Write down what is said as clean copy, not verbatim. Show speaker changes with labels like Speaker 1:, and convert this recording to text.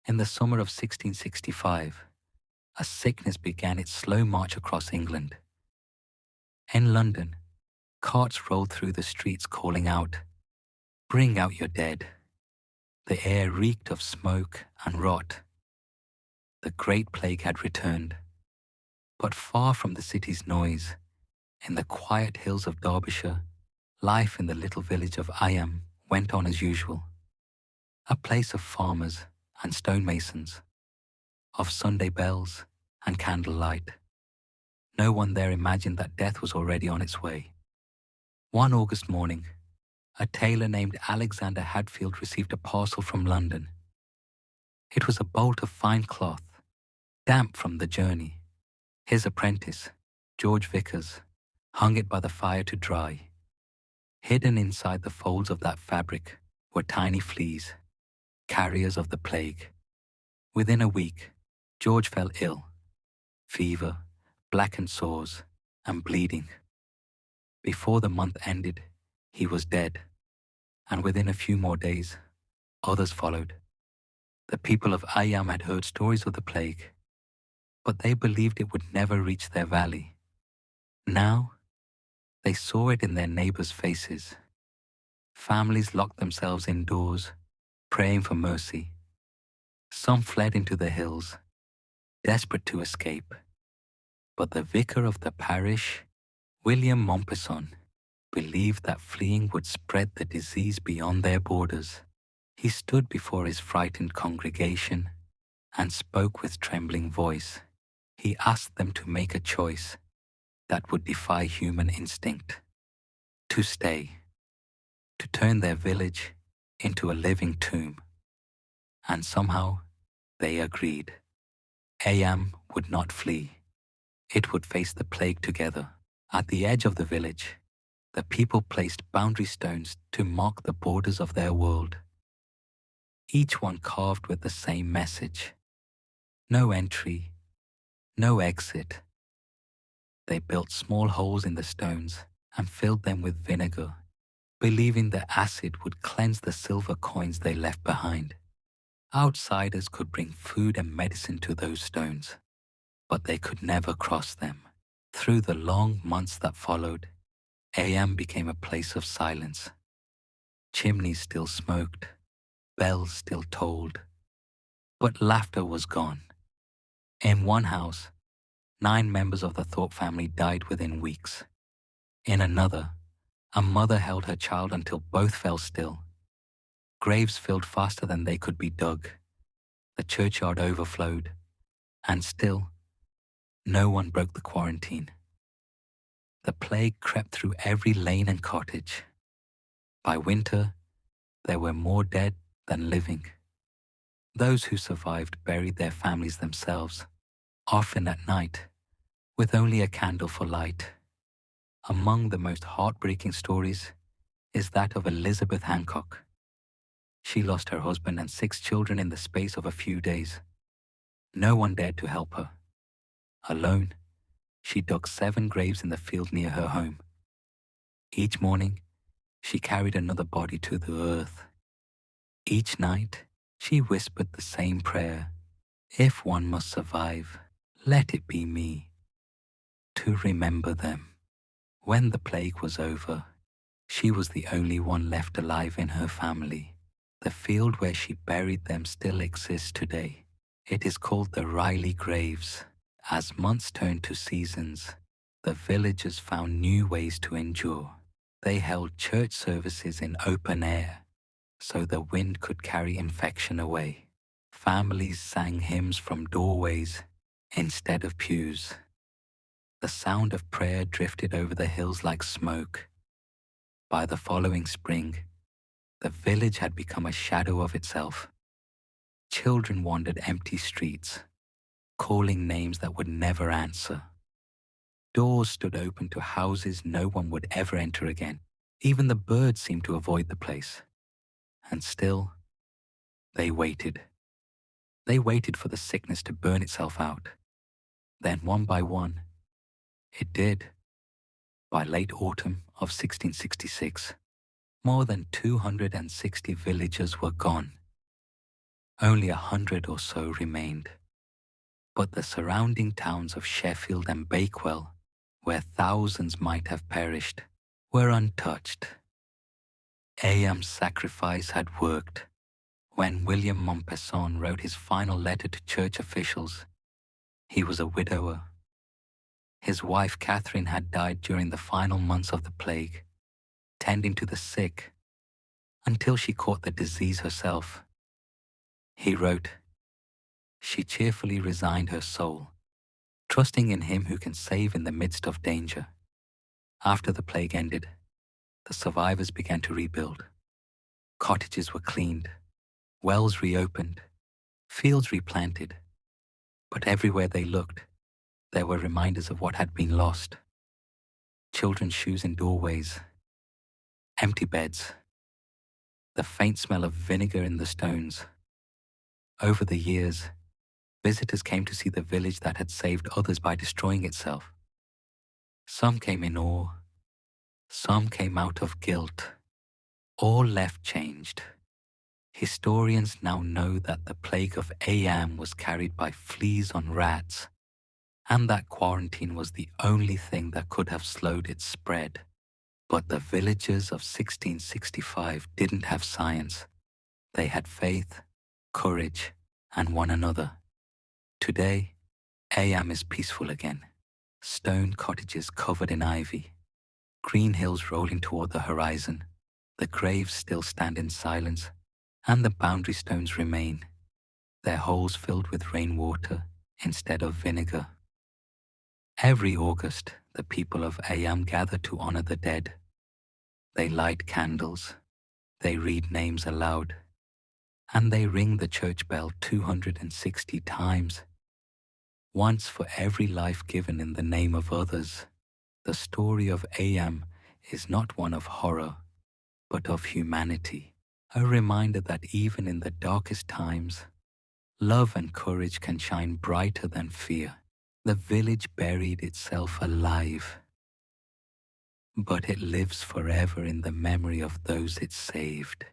Speaker 1: In the summer of 1665, a sickness began its slow march across England. In London, carts rolled through the streets calling out, "Bring out your dead." The air reeked of smoke and rot. The Great Plague had returned. But far from the city's noise, in the quiet hills of Derbyshire, life in the little village of Eyam went on as usual. A place of farmers and stonemasons, of Sunday bells and candlelight. No one there imagined that death was already on its way. One August morning, a tailor named Alexander Hadfield received a parcel from London. It was a bolt of fine cloth, damp from the journey. His apprentice, George Vickers, hung it by the fire to dry. Hidden inside the folds of that fabric were tiny fleas, carriers of the plague. Within a week, George fell ill. Fever, blackened sores, and bleeding. Before the month ended, he was dead, and within a few more days, others followed. The people of Eyam had heard stories of the plague, but they believed it would never reach their valley. Now, they saw it in their neighbors' faces. Families locked themselves indoors, praying for mercy. Some fled into the hills, desperate to escape. But the vicar of the parish, William Mompesson, believed that fleeing would spread the disease beyond their borders. He stood before his frightened congregation and spoke with trembling voice. He asked them to make a choice that would defy human instinct. To stay, to turn their village into a living tomb. And somehow they agreed. Eyam would not flee. It would face the plague together. At the edge of the village, the people placed boundary stones to mark the borders of their world. Each one carved with the same message. No entry, no exit. They built small holes in the stones and filled them with vinegar, believing the acid would cleanse the silver coins they left behind. Outsiders could bring food and medicine to those stones, but they could never cross them. Through the long months that followed, Eyam became a place of silence. Chimneys still smoked, bells still tolled, but laughter was gone. In one house, 9 members of the Thorpe family died within weeks. In another, a mother held her child until both fell still. Graves filled faster than they could be dug. The churchyard overflowed, and still, no one broke the quarantine. The plague crept through every lane and cottage. By winter, there were more dead than living. Those who survived buried their families themselves, often at night, with only a candle for light. Among the most heartbreaking stories is that of Elizabeth Hancock. She lost her husband and 6 children in the space of a few days. No one dared to help her. Alone, she dug 7 graves in the field near her home. Each morning, she carried another body to the earth. Each night, she whispered the same prayer. If one must survive, let it be me. To remember them. When the plague was over, she was the only one left alive in her family. The field where she buried them still exists today. It is called the Riley Graves. As months turned to seasons, the villagers found new ways to endure. They held church services in open air, so the wind could carry infection away. Families sang hymns from doorways instead of pews. The sound of prayer drifted over the hills like smoke. By the following spring, the village had become a shadow of itself. Children wandered empty streets, calling names that would never answer. Doors stood open to houses no one would ever enter again. Even the birds seemed to avoid the place. And still, they waited. They waited for the sickness to burn itself out. Then, one by one, it did. By late autumn of 1666, more than 260 villagers were gone. Only 100 or so remained, but the surrounding towns of Sheffield and Bakewell, where thousands might have perished, were untouched. Eyam's sacrifice had worked. When William Mompesson wrote his final letter to church officials, he was a widower. His wife Catherine had died during the final months of the plague, tending to the sick, until she caught the disease herself. He wrote, "She cheerfully resigned her soul, trusting in Him who can save in the midst of danger." After the plague ended, the survivors began to rebuild. Cottages were cleaned, wells reopened, fields replanted, but everywhere they looked, there were reminders of what had been lost. Children's shoes in doorways, empty beds, the faint smell of vinegar in the stones. Over the years, visitors came to see the village that had saved others by destroying itself. Some came in awe, some came out of guilt. All left changed. Historians now know that the plague of Eyam was carried by fleas on rats, and that quarantine was the only thing that could have slowed its spread. But the villagers of 1665 didn't have science. They had faith, courage, and one another. Today, Eyam is peaceful again. Stone cottages covered in ivy, green hills rolling toward the horizon. The graves still stand in silence, and the boundary stones remain, their holes filled with rainwater instead of vinegar. Every August, the people of Eyam gather to honor the dead. They light candles, they read names aloud, and they ring the church bell 260 times. Once for every life given in the name of others. The story of Eyam is not one of horror, but of humanity, a reminder that even in the darkest times, love and courage can shine brighter than fear. The village buried itself alive, but it lives forever in the memory of those it saved.